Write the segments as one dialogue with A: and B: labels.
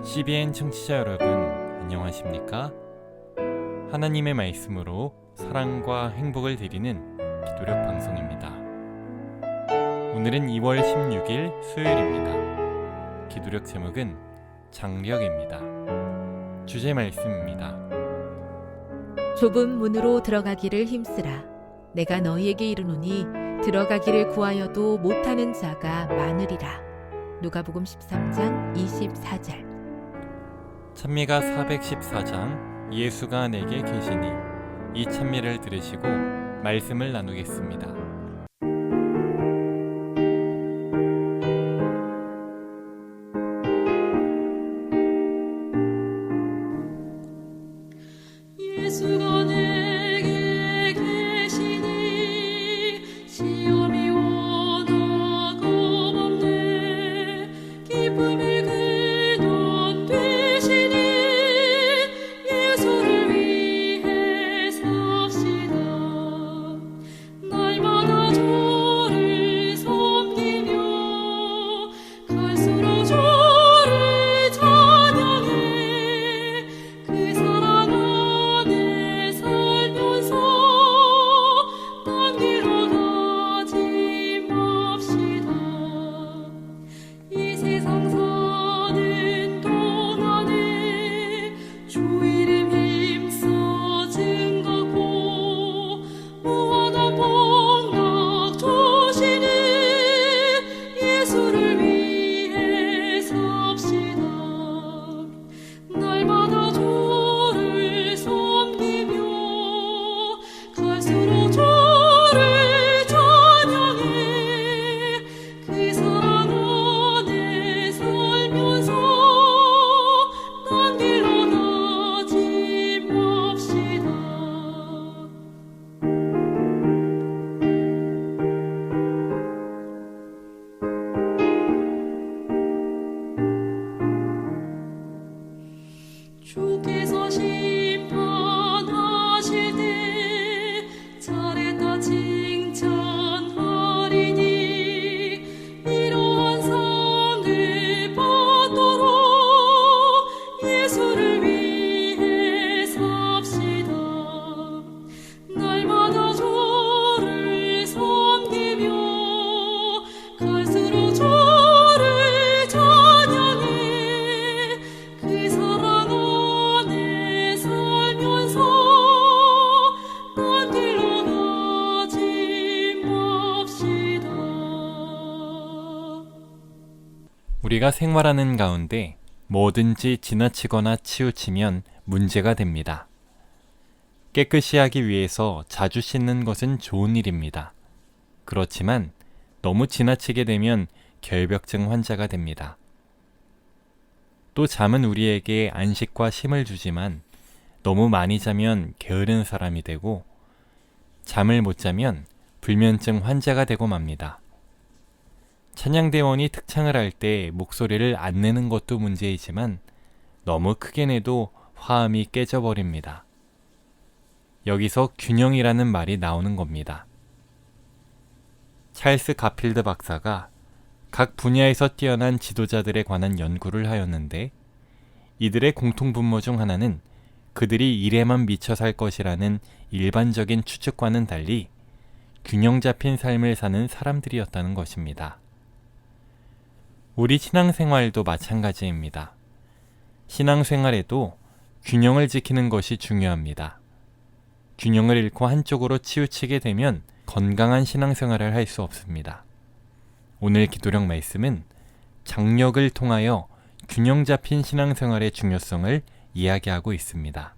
A: CBN 청취자 여러분, 안녕하십니까? 하나님의 말씀으로 사랑과 행복을 드리는 기도력 방송입니다. 오늘은 2월 16일 수요일입니다. 기도력 제목은 장력입니다. 주제 말씀입니다.
B: 좁은 문으로 들어가기를 힘쓰라. 내가 너희에게 이르노니 들어가기를 구하여도 못하는 자가 많으리라. 누가복음 13장 24절.
A: 찬미가 414장 예수가 내게 계시니, 이 찬미를 들으시고 말씀을 나누겠습니다.
C: 예수가 내게 계시니 시험이 오나 겁없네. 기쁨의 근원 되시니 예수를 위해 삽시다. 날마다 주를 섬기며 갈수록 주를 찬양해. 그 사랑 안에 살면서 딴 길로 가지 맙시다. 이 세상 사는 동안에 주 이름 힘써 증거고 무한한 복락 주시는 예수를 위해 삽시다. 날마다 주를 섬기며 갈수록 주를 찬양해. 그 사랑 안에 살면서 딴 길로 가지 맙시다. 주께서 심판하실 때 잘했다 칭찬하리니, 이러한 상을 받도록 예수를 위해 삽시다. 날마다 주를 섬기며 갈수록 주를 찬양해. 그 사랑 안에 살면서 딴 길로 가지 맙시다.
A: 우리가 생활하는 가운데 뭐든지 지나치거나 치우치면 문제가 됩니다. 깨끗이 하기 위해서 자주 씻는 것은 좋은 일입니다. 그렇지만 너무 지나치게 되면 결벽증 환자가 됩니다. 또 잠은 우리에게 안식과 쉼을 주지만 너무 많이 자면 게으른 사람이 되고, 잠을 못 자면 불면증 환자가 되고 맙니다. 찬양대원이 특창을 할 때 목소리를 안 내는 것도 문제이지만 너무 크게 내도 화음이 깨져버립니다. 여기서 균형이라는 말이 나오는 겁니다. 찰스 가필드 박사가 각 분야에서 뛰어난 지도자들에 관한 연구를 하였는데, 이들의 공통분모 중 하나는 그들이 일에만 미쳐 살 것이라는 일반적인 추측과는 달리 균형 잡힌 삶을 사는 사람들이었다는 것입니다. 우리 신앙생활도 마찬가지입니다. 신앙생활에도 균형을 지키는 것이 중요합니다. 균형을 잃고 한쪽으로 치우치게 되면 건강한 신앙생활을 할 수 없습니다. 오늘 기도력 말씀은 장력을 통하여 균형 잡힌 신앙생활의 중요성을 이야기하고 있습니다.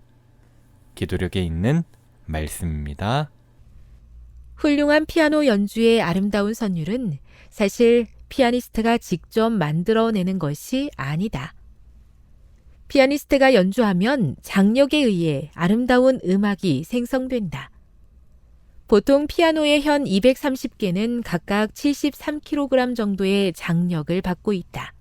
A: 기도력에 있는 말씀입니다.
B: 훌륭한 피아노 연주의 아름다운 선율은 사실 피아니스트가 직접 만들어내는 것이 아니다. 피아니스트가 연주하면 장력에 의해 아름다운 음악이 생성된다. 보통 피아노의 현 230개는 각각 73kg 정도의 장력을 받고 있다.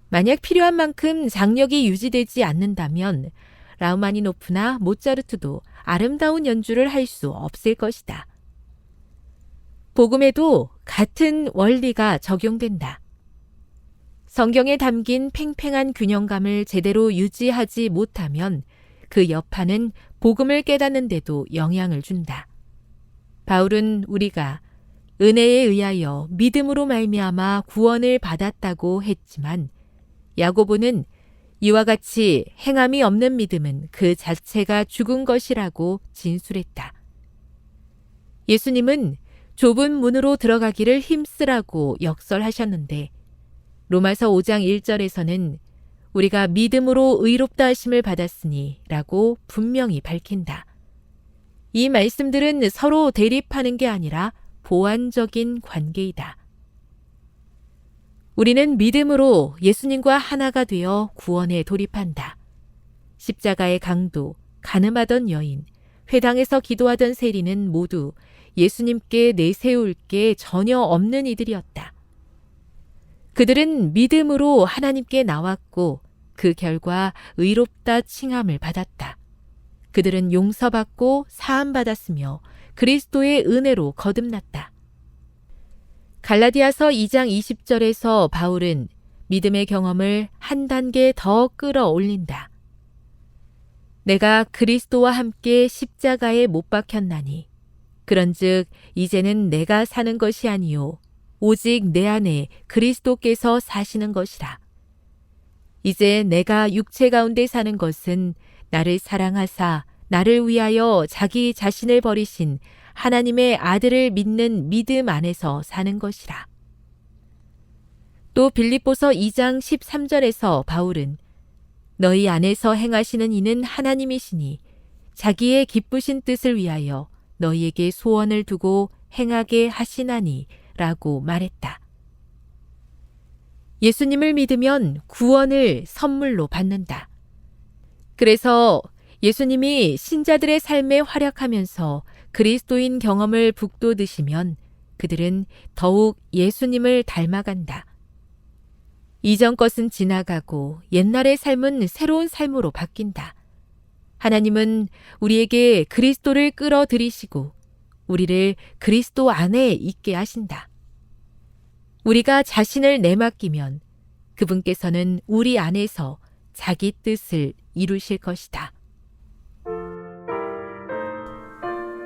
B: 만약 필요한 만큼 장력이 유지되지 않는다면 라흐마니노프나 모차르트도 아름다운 연주를 할 수 없을 것이다. 복음에도 같은 원리가 적용된다. 성경에 담긴 팽팽한 균형감을 제대로 유지하지 못하면 그 여파는 복음을 깨닫는데도 영향을 준다. 바울은 우리가 은혜에 의하여 믿음으로 말미암아 구원을 받았다고 했지만 야고보는 이와 같이 행함이 없는 믿음은 그 자체가 죽은 것이라고 진술했다. 예수님은 좁은 문으로 들어가기를 힘쓰라고 역설하셨는데 로마서 5장 1절에서는 우리가 믿음으로 의롭다 하심을 받았으니 라고 분명히 밝힌다. 이 말씀들은 서로 대립하는 게 아니라 보완적인 관계이다. 우리는 믿음으로 예수님과 하나가 되어 구원에 돌입한다. 십자가의 강도, 가늠하던 여인, 회당에서 기도하던 세리는 모두 예수님께 내세울 게 전혀 없는 이들이었다. 그들은 믿음으로 하나님께 나왔고 그 결과 의롭다 칭함을 받았다. 그들은 용서받고 사함받았으며 그리스도의 은혜로 거듭났다. 갈라디아서 2장 20절에서 바울은 믿음의 경험을 한 단계 더 끌어올린다. 내가 그리스도와 함께 십자가에 못 박혔나니 그런즉 이제는 내가 사는 것이 아니요 오직 내 안에 그리스도께서 사시는 것이라. 이제 내가 육체 가운데 사는 것은 나를 사랑하사 나를 위하여 자기 자신을 버리신 하나님의 아들을 믿는 믿음 안에서 사는 것이라. 또 빌립보서 2장 13절에서 바울은 너희 안에서 행하시는 이는 하나님이시니 자기의 기쁘신 뜻을 위하여 너희에게 소원을 두고 행하게 하시나니 라고 말했다. 예수님을 믿으면 구원을 선물로 받는다. 그래서 예수님이 신자들의 삶에 활약하면서 그리스도인 경험을 북돋으시면 그들은 더욱 예수님을 닮아간다. 이전 것은 지나가고 옛날의 삶은 새로운 삶으로 바뀐다. 하나님은 우리에게 그리스도를 끌어들이시고 우리를 그리스도 안에 있게 하신다. 우리가 자신을 내맡기면 그분께서는 우리 안에서 자기 뜻을 이루실 것이다.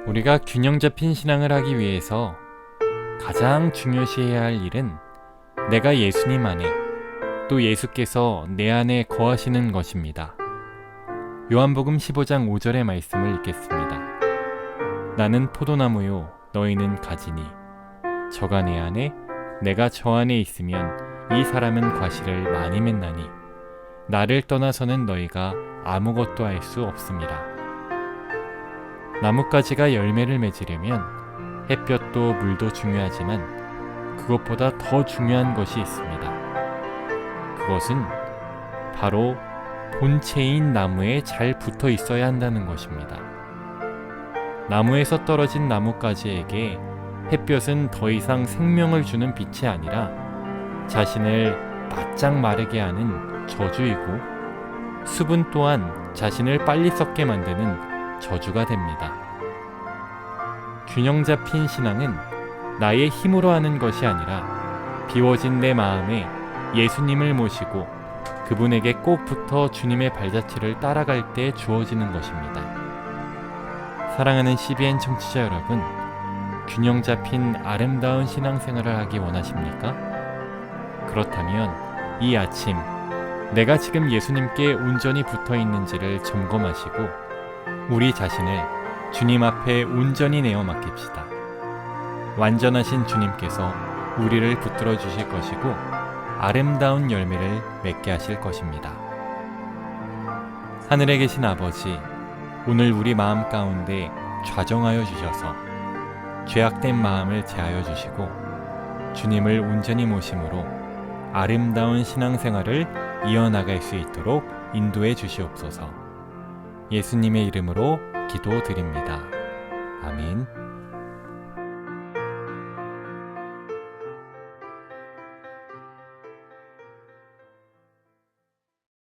A: 우리가 균형 잡힌 신앙을 하기 위해서 가장 중요시해야 할 일은 내가 예수님 안에 또 예수께서 내 안에 거하시는 것입니다. 요한복음 15장 5절의 말씀을 읽겠습니다. 나는 포도나무요 너희는 가지니 저가 내 안에 내가 저 안에 있으면 이 사람은 과실을 많이 맺나니 나를 떠나서는 너희가 아무것도 할 수 없습니다. 나뭇가지가 열매를 맺으려면 햇볕도 물도 중요하지만 그것보다 더 중요한 것이 있습니다. 그것은 바로 본체인 나무에 잘 붙어 있어야 한다는 것입니다. 나무에서 떨어진 나뭇가지에게 햇볕은 더 이상 생명을 주는 빛이 아니라 자신을 바짝 마르게 하는 저주이고 수분 또한 자신을 빨리 썩게 만드는 저주가 됩니다. 균형 잡힌 신앙은 나의 힘으로 하는 것이 아니라 비워진 내 마음에 예수님을 모시고 그분에게 꼭 붙어 주님의 발자취를 따라갈 때 주어지는 것입니다. 사랑하는 CBN 청취자 여러분, 균형 잡힌 아름다운 신앙생활을 하기 원하십니까? 그렇다면 이 아침 내가 지금 예수님께 온전히 붙어 있는지를 점검하시고 우리 자신을 주님 앞에 온전히 내어 맡깁시다. 완전하신 주님께서 우리를 붙들어 주실 것이고 아름다운 열매를 맺게 하실 것입니다. 하늘에 계신 아버지, 오늘 우리 마음 가운데 좌정하여 주셔서 죄악된 마음을 제하여 주시고 주님을 온전히 모심으로 아름다운 신앙생활을 이어나갈 수 있도록 인도해 주시옵소서. 예수님의 이름으로 기도드립니다. 아멘.